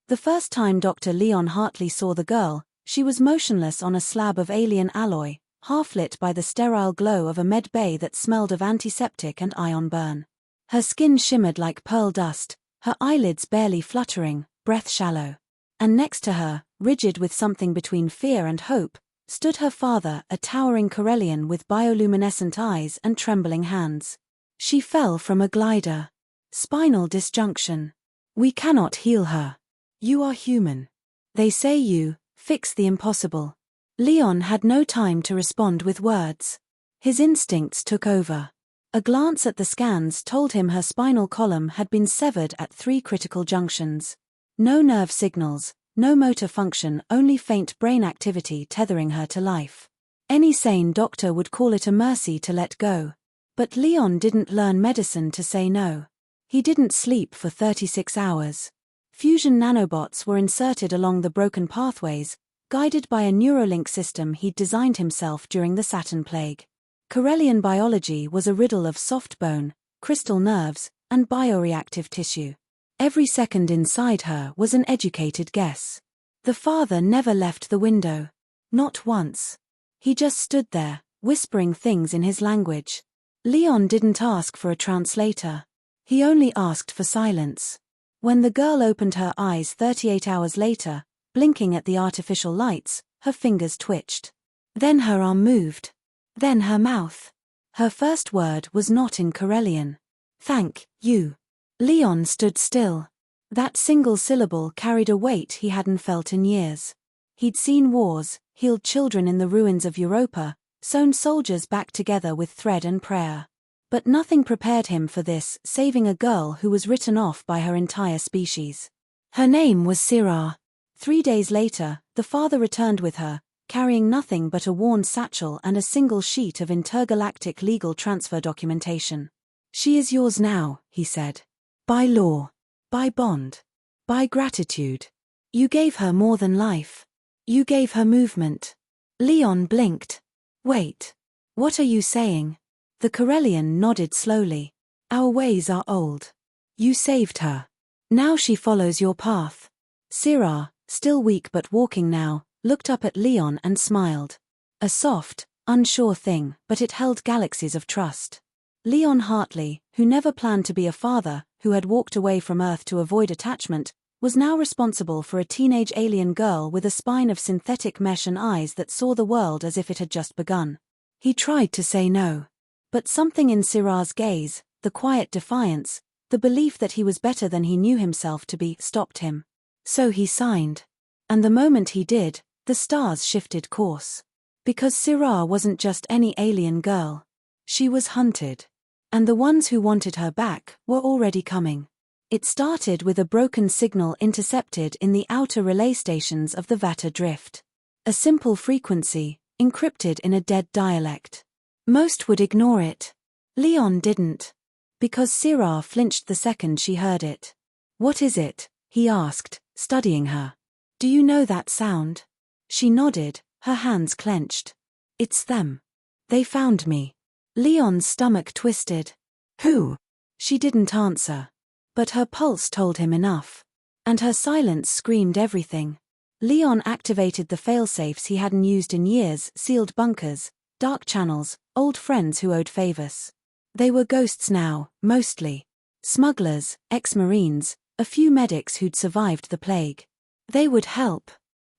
The first time Dr. Leon Hartley saw the girl, she was motionless on a slab of alien alloy, half-lit by the sterile glow of a med bay that smelled of antiseptic and ion burn. Her skin shimmered like pearl dust, her eyelids barely fluttering, breath shallow. And next to her, rigid with something between fear and hope, stood her father, a towering Corellian with bioluminescent eyes and trembling hands. She fell from a glider. Spinal disjunction. We cannot heal her. You are human. They say you fix the impossible. Leon had no time to respond with words. His instincts took over. A glance at the scans told him her spinal column had been severed at 3 critical junctions. No nerve signals, no motor function, only faint brain activity tethering her to life. Any sane doctor would call it a mercy to let go. But Leon didn't learn medicine to say no. He didn't sleep for 36 hours. Fusion nanobots were inserted along the broken pathways, guided by a Neuralink system he'd designed himself during the Saturn plague. Corellian biology was a riddle of soft bone, crystal nerves, and bioreactive tissue. Every second inside her was an educated guess. The father never left the window. Not once. He just stood there, whispering things in his language. Leon didn't ask for a translator. He only asked for silence. When the girl opened her eyes 38 hours later, blinking at the artificial lights, her fingers twitched. Then her arm moved. Then her mouth. Her first word was not in Corellian. Thank you. Leon stood still. That single syllable carried a weight he hadn't felt in years. He'd seen wars, healed children in the ruins of Europa, sewn soldiers back together with thread and prayer. But nothing prepared him for this, saving a girl who was written off by her entire species. Her name was Syrah. 3 days later, the father returned with her, carrying nothing but a worn satchel and a single sheet of intergalactic legal transfer documentation. She is yours now, he said. By law. By bond. By gratitude. You gave her more than life. You gave her movement. Leon blinked. Wait. What are you saying? The Corellian nodded slowly. Our ways are old. You saved her. Now she follows your path. Syrah, still weak but walking now, looked up at Leon and smiled. A soft, unsure thing, but it held galaxies of trust. Leon Hartley, who never planned to be a father, who had walked away from Earth to avoid attachment, was now responsible for a teenage alien girl with a spine of synthetic mesh and eyes that saw the world as if it had just begun. He tried to say no. But something in Syrah's gaze, the quiet defiance, the belief that he was better than he knew himself to be, stopped him. So he signed. And the moment he did, the stars shifted course. Because Syrah wasn't just any alien girl. She was hunted. And the ones who wanted her back were already coming. It started with a broken signal intercepted in the outer relay stations of the Vata drift. A simple frequency, encrypted in a dead dialect. Most would ignore it. Leon didn't. Because Syrah flinched the second she heard it. What is it? He asked, studying her. Do you know that sound? She nodded, her hands clenched. It's them. They found me. Leon's stomach twisted. Who? She didn't answer. But her pulse told him enough. And her silence screamed everything. Leon activated the failsafes he hadn't used in years, sealed bunkers, dark channels, old friends who owed favors. They were ghosts now, mostly. Smugglers, ex-Marines, a few medics who'd survived the plague. They would help.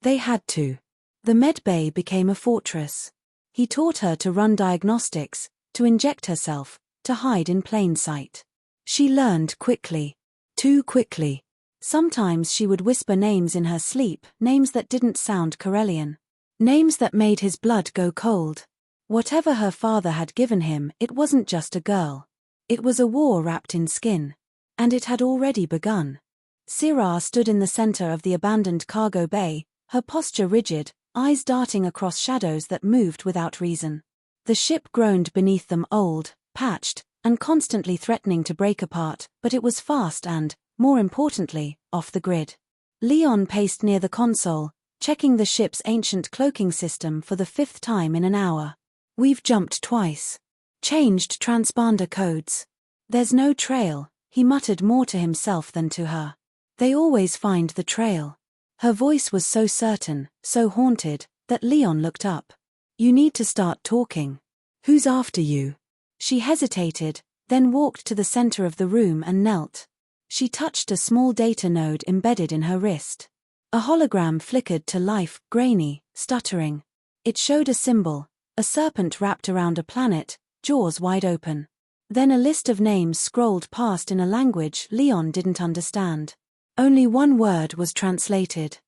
They had to. The medbay became a fortress. He taught her to run diagnostics, to inject herself, to hide in plain sight. She learned quickly. Too quickly. Sometimes she would whisper names in her sleep, names that didn't sound Corellian. Names that made his blood go cold. Whatever her father had given him, it wasn't just a girl. It was a war wrapped in skin. And it had already begun. Syrah stood in the center of the abandoned cargo bay, her posture rigid, eyes darting across shadows that moved without reason. The ship groaned beneath them, old, patched, and constantly threatening to break apart, but it was fast and, more importantly, off the grid. Leon paced near the console, checking the ship's ancient cloaking system for the 5th time in an hour. We've jumped twice. Changed transponder codes. There's no trail, he muttered more to himself than to her. They always find the trail. Her voice was so certain, so haunted, that Leon looked up. You need to start talking. Who's after you? She hesitated, then walked to the center of the room and knelt. She touched a small data node embedded in her wrist. A hologram flickered to life, grainy, stuttering. It showed a symbol, a serpent wrapped around a planet, jaws wide open. Then a list of names scrolled past in a language Leon didn't understand. Only one word was translated.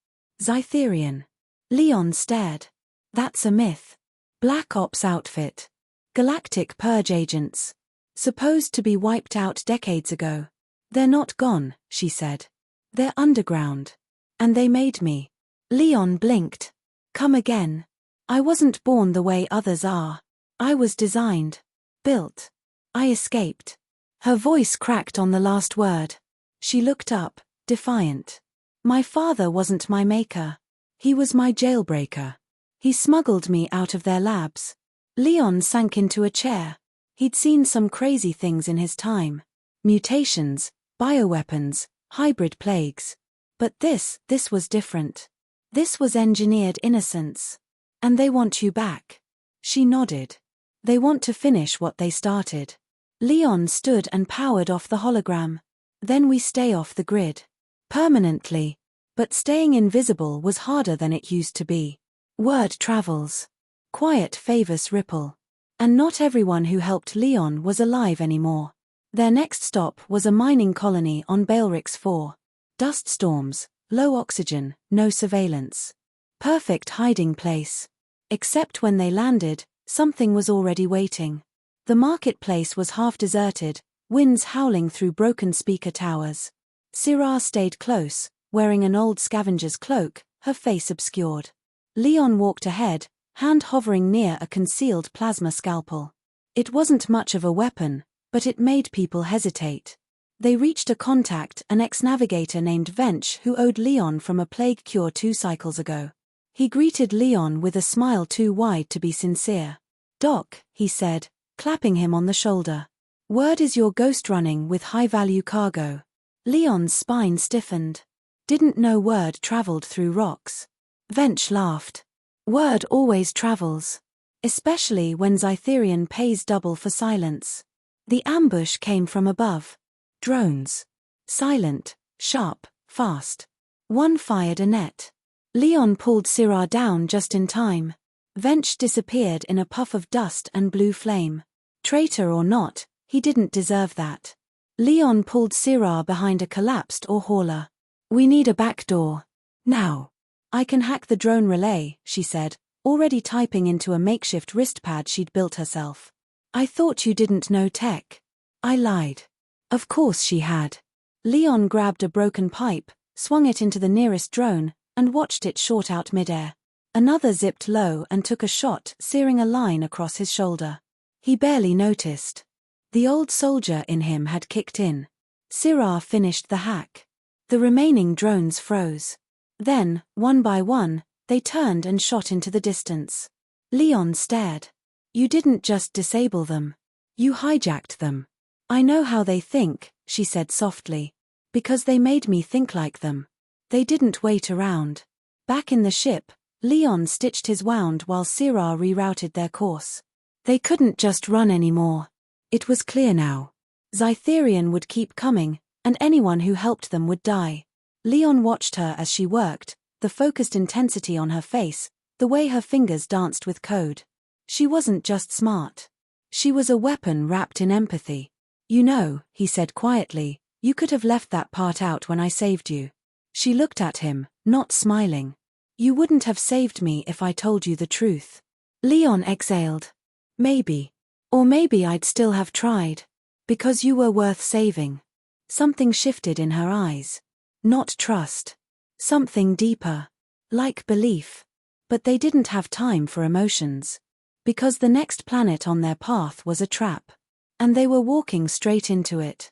Zytherian. Leon stared. That's a myth. Black Ops outfit. Galactic purge agents. Supposed to be wiped out decades ago. They're not gone, she said. They're underground. And they made me. Leon blinked. Come again. I wasn't born the way others are. I was designed. Built. I escaped. Her voice cracked on the last word. She looked up, defiant. My father wasn't my maker. He was my jailbreaker. He smuggled me out of their labs. Leon sank into a chair. He'd seen some crazy things in his time. Mutations, bioweapons, hybrid plagues. But this was different. This was engineered innocence. And they want you back. She nodded. They want to finish what they started. Leon stood and powered off the hologram. Then we stay off the grid. Permanently. But staying invisible was harder than it used to be. Word travels. Quiet favors ripple. And not everyone who helped Leon was alive anymore. Their next stop was a mining colony on Baelrix 4. Dust storms, low oxygen, no surveillance. Perfect hiding place. Except when they landed, something was already waiting. The marketplace was half deserted, winds howling through broken speaker towers. Syrah stayed close, wearing an old scavenger's cloak, her face obscured. Leon walked ahead, hand hovering near a concealed plasma scalpel. It wasn't much of a weapon, but it made people hesitate. They reached a contact, an ex-navigator named Vench who owed Leon from a plague cure 2 cycles ago. He greeted Leon with a smile too wide to be sincere. Doc, he said, clapping him on the shoulder. Word is your ghost running with high-value cargo. Leon's spine stiffened. Didn't know word traveled through rocks. Vench laughed. Word always travels. Especially when Zytherian pays double for silence. The ambush came from above. Drones. Silent, sharp, fast. One fired a net. Leon pulled Syrah down just in time. Vench disappeared in a puff of dust and blue flame. Traitor or not, he didn't deserve that. Leon pulled Syrah behind a collapsed ore hauler. We need a back door. Now. I can hack the drone relay, she said, already typing into a makeshift wristpad she'd built herself. I thought you didn't know tech. I lied. Of course she had. Leon grabbed a broken pipe, swung it into the nearest drone, and watched it short out midair. Another zipped low and took a shot, searing a line across his shoulder. He barely noticed. The old soldier in him had kicked in. Syrah finished the hack. The remaining drones froze. Then, one by one, they turned and shot into the distance. Leon stared. You didn't just disable them. You hijacked them. I know how they think, she said softly. Because they made me think like them. They didn't wait around. Back in the ship, Leon stitched his wound while Syrah rerouted their course. They couldn't just run anymore. It was clear now. Zytherian would keep coming, and anyone who helped them would die. Leon watched her as she worked, the focused intensity on her face, the way her fingers danced with code. She wasn't just smart. She was a weapon wrapped in empathy. You know, he said quietly, you could have left that part out when I saved you. She looked at him, not smiling. You wouldn't have saved me if I told you the truth. Leon exhaled. Maybe. Or maybe I'd still have tried. Because you were worth saving. Something shifted in her eyes. Not trust. Something deeper. Like belief. But they didn't have time for emotions. Because the next planet on their path was a trap. And they were walking straight into it.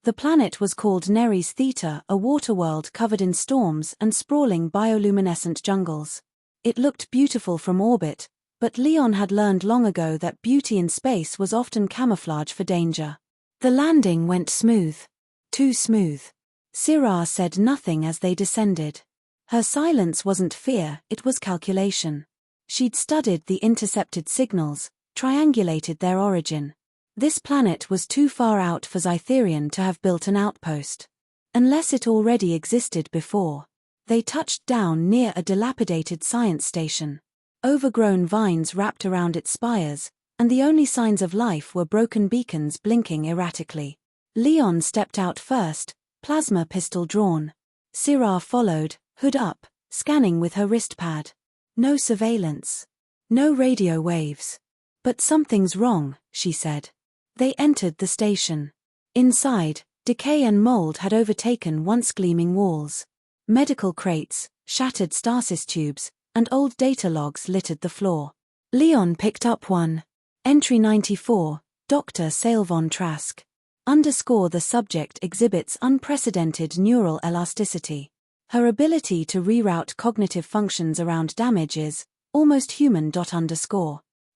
The planet was called Neres Theta, a water world covered in storms and sprawling bioluminescent jungles. It looked beautiful from orbit, but Leon had learned long ago that beauty in space was often camouflage for danger. The landing went smooth. Too smooth. Syrah said nothing as they descended. Her silence wasn't fear, it was calculation. She'd studied the intercepted signals, triangulated their origin. This planet was too far out for Zytherian to have built an outpost. Unless it already existed before. They touched down near a dilapidated science station. Overgrown vines wrapped around its spires, and the only signs of life were broken beacons blinking erratically. Leon stepped out first, plasma pistol drawn. Syrah followed, hood up, scanning with her wrist pad. No surveillance. No radio waves. But something's wrong, she said. They entered the station. Inside, decay and mold had overtaken once gleaming walls. Medical crates, shattered stasis tubes, and old data logs littered the floor. Leon picked up one. Entry 94, Dr. Sailvon Trask. The subject exhibits unprecedented neural elasticity. Her ability to reroute cognitive functions around damage is almost human.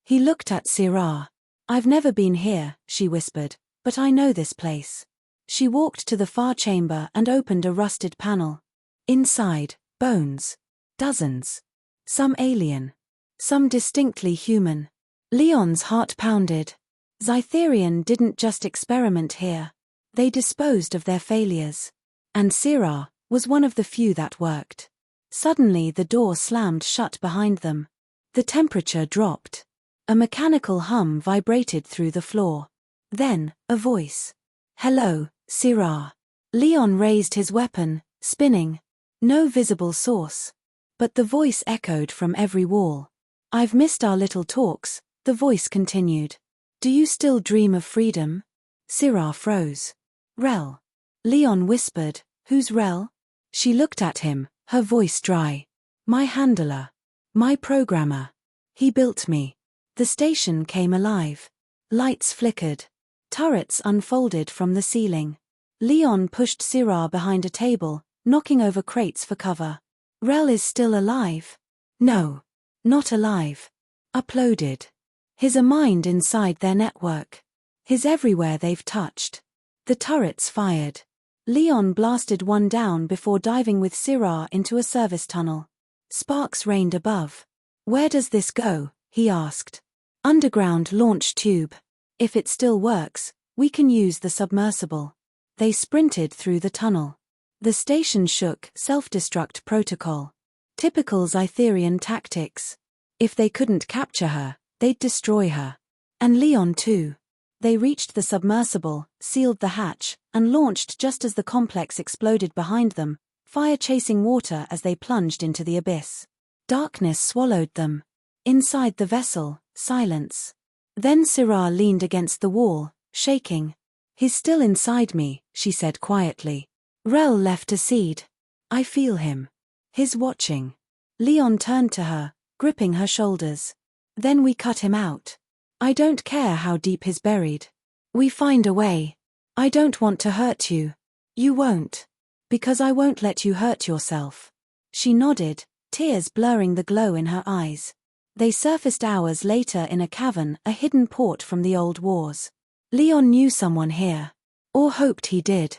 He looked at Syrah. I've never been here, she whispered, but I know this place. She walked to the far chamber and opened a rusted panel. Inside, bones. Dozens. Some alien. Some distinctly human. Leon's heart pounded. Zytherian didn't just experiment here. They disposed of their failures. And Syrah was one of the few that worked. Suddenly the door slammed shut behind them. The temperature dropped. A mechanical hum vibrated through the floor. Then, a voice. Hello, Syrah. Leon raised his weapon, spinning. No visible source. But the voice echoed from every wall. I've missed our little talks, the voice continued. Do you still dream of freedom? Syrah froze. Rel. Leon whispered, who's Rel? She looked at him, her voice dry. My handler. My programmer. He built me. The station came alive. Lights flickered. Turrets unfolded from the ceiling. Leon pushed Syrah behind a table, knocking over crates for cover. Rel is still alive? No. Not alive. Uploaded. He's a mind inside their network. He's everywhere they've touched. The turrets fired. Leon blasted one down before diving with Syrah into a service tunnel. Sparks rained above. Where does this go? He asked. Underground launch tube. If it still works, we can use the submersible. They sprinted through the tunnel. The station shook, self-destruct protocol. Typical Zytherian tactics. If they couldn't capture her, they'd destroy her. And Leon too. They reached the submersible, sealed the hatch, and launched just as the complex exploded behind them, fire chasing water as they plunged into the abyss. Darkness swallowed them. Inside the vessel, silence. Then Syrah leaned against the wall, shaking. He's still inside me, she said quietly. Rel left a seed. I feel him. He's watching. Leon turned to her, gripping her shoulders. Then we cut him out. I don't care how deep he's buried. We find a way. I don't want to hurt you. You won't. Because I won't let you hurt yourself. She nodded, tears blurring the glow in her eyes. They surfaced hours later in a cavern, a hidden port from the old wars. Leon knew someone here. Or hoped he did.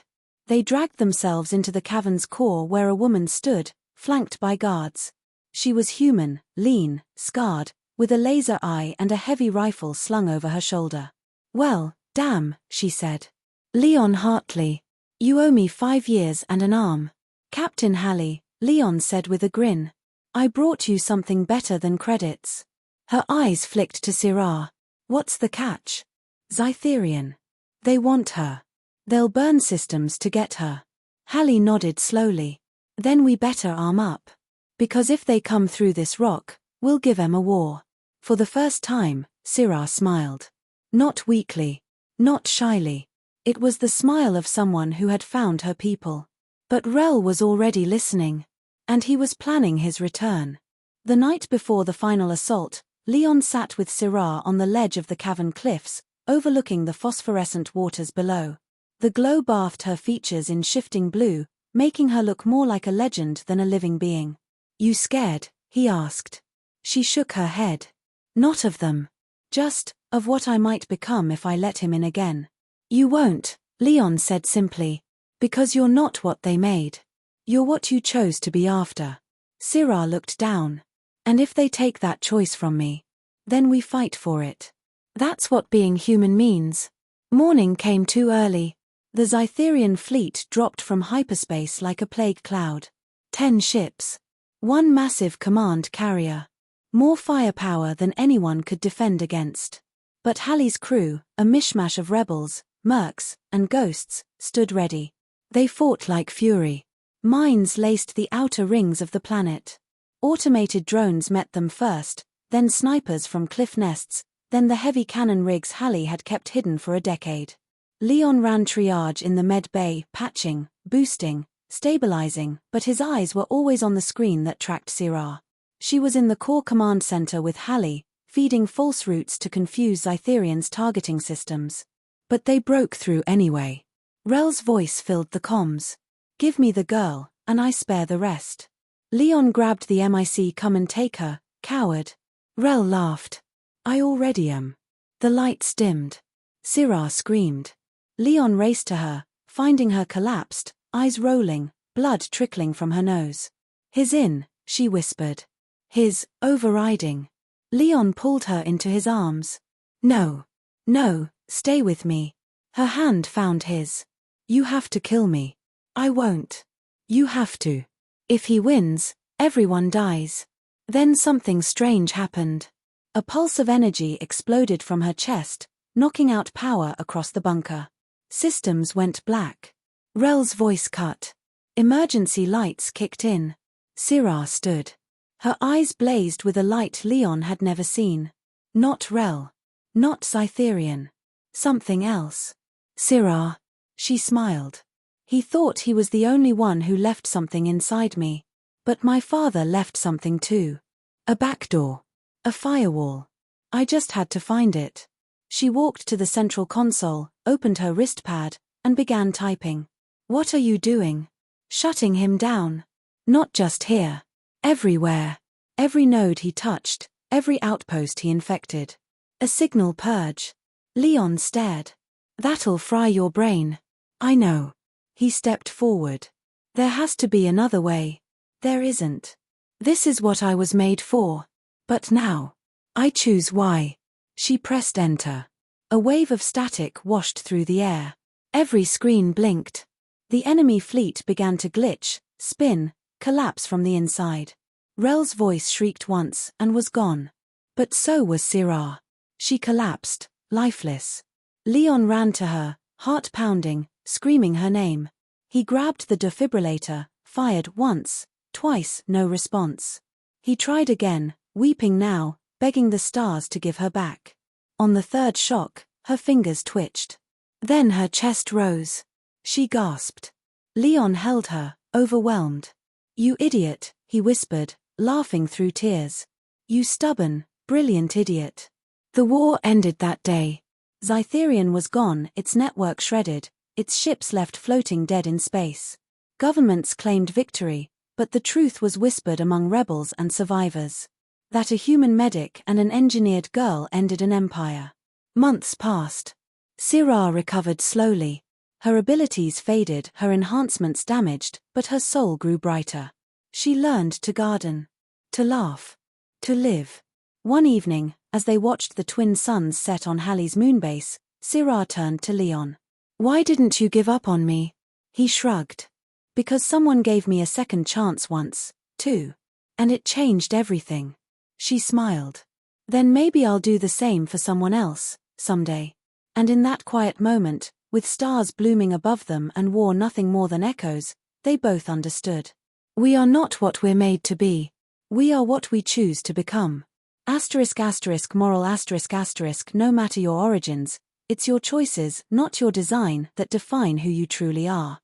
They dragged themselves into the cavern's core where a woman stood, flanked by guards. She was human, lean, scarred, with a laser eye and a heavy rifle slung over her shoulder. Well, damn, she said. Leon Hartley. You owe me 5 years and an arm. Captain Halley, Leon said with a grin. I brought you something better than credits. Her eyes flicked to Syrah. What's the catch? Zytherian. They want her. They'll burn systems to get her. Halley nodded slowly. Then we better arm up. Because if they come through this rock, we'll give 'em a war. For the first time, Syrah smiled. Not weakly. Not shyly. It was the smile of someone who had found her people. But Rel was already listening. And he was planning his return. The night before the final assault, Leon sat with Syrah on the ledge of the cavern cliffs, overlooking the phosphorescent waters below. The glow bathed her features in shifting blue, making her look more like a legend than a living being. You scared? He asked. She shook her head. Not of them. Just, of what I might become if I let him in again. You won't, Leon said simply. Because you're not what they made. You're what you chose to be after. Syrah looked down. And if they take that choice from me, then we fight for it. That's what being human means. Morning came too early. The Zytherian fleet dropped from hyperspace like a plague cloud. 10 ships. One massive command carrier. More firepower than anyone could defend against. But Halley's crew, a mishmash of rebels, mercs, and ghosts, stood ready. They fought like fury. Mines laced the outer rings of the planet. Automated drones met them first, then snipers from cliff nests, then the heavy cannon rigs Halley had kept hidden for a decade. Leon ran triage in the med bay, patching, boosting, stabilizing, but his eyes were always on the screen that tracked Syrah. She was in the core command center with Halley, feeding false routes to confuse Zytherian's targeting systems. But they broke through anyway. Rel's voice filled the comms. Give me the girl, and I spare the rest. Leon grabbed the mic. Come and take her, coward. Rel laughed. I already am. The lights dimmed. Syrah screamed. Leon raced to her, finding her collapsed, eyes rolling, blood trickling from her nose. His in, she whispered. His, overriding. Leon pulled her into his arms. No. No, stay with me. Her hand found his. You have to kill me. I won't. You have to. If he wins, everyone dies. Then something strange happened. A pulse of energy exploded from her chest, knocking out power across the bunker. Systems went black. Rel's voice cut. Emergency lights kicked in. Syrah stood. Her eyes blazed with a light Leon had never seen. Not Rel. Not Zytherian. Something else. Syrah. She smiled. He thought he was the only one who left something inside me. But my father left something too. A backdoor. A firewall. I just had to find it. She walked to the central console, opened her wrist pad, and began typing. What are you doing? Shutting him down. Not just here. Everywhere. Every node he touched, every outpost he infected. A signal purge. Leon stared. That'll fry your brain. I know. He stepped forward. There has to be another way. There isn't. This is what I was made for. But now. I choose why. She pressed enter. A wave of static washed through the air. Every screen blinked. The enemy fleet began to glitch, spin, collapse from the inside. Rel's voice shrieked once and was gone. But so was Syrah. She collapsed, lifeless. Leon ran to her, heart pounding, screaming her name. He grabbed the defibrillator, fired once, twice, no response. He tried again, weeping now, begging the stars to give her back. On the third shock, her fingers twitched. Then her chest rose. She gasped. Leon held her, overwhelmed. You idiot, he whispered, laughing through tears. You stubborn, brilliant idiot. The war ended that day. Zytherian was gone, its network shredded, its ships left floating dead in space. Governments claimed victory, but the truth was whispered among rebels and survivors. That a human medic and an engineered girl ended an empire. Months passed. Syrah recovered slowly. Her abilities faded, her enhancements damaged, but her soul grew brighter. She learned to garden, to laugh, to live. One evening, as they watched the twin suns set on Halley's moonbase, Syrah turned to Leon. Why didn't you give up on me? He shrugged. Because someone gave me a second chance once, too. And it changed everything. She smiled. Then maybe I'll do the same for someone else, someday. And in that quiet moment, with stars blooming above them and war nothing more than echoes, they both understood. We are not what we're made to be. We are what we choose to become. Moral no matter your origins, it's your choices, not your design, that define who you truly are.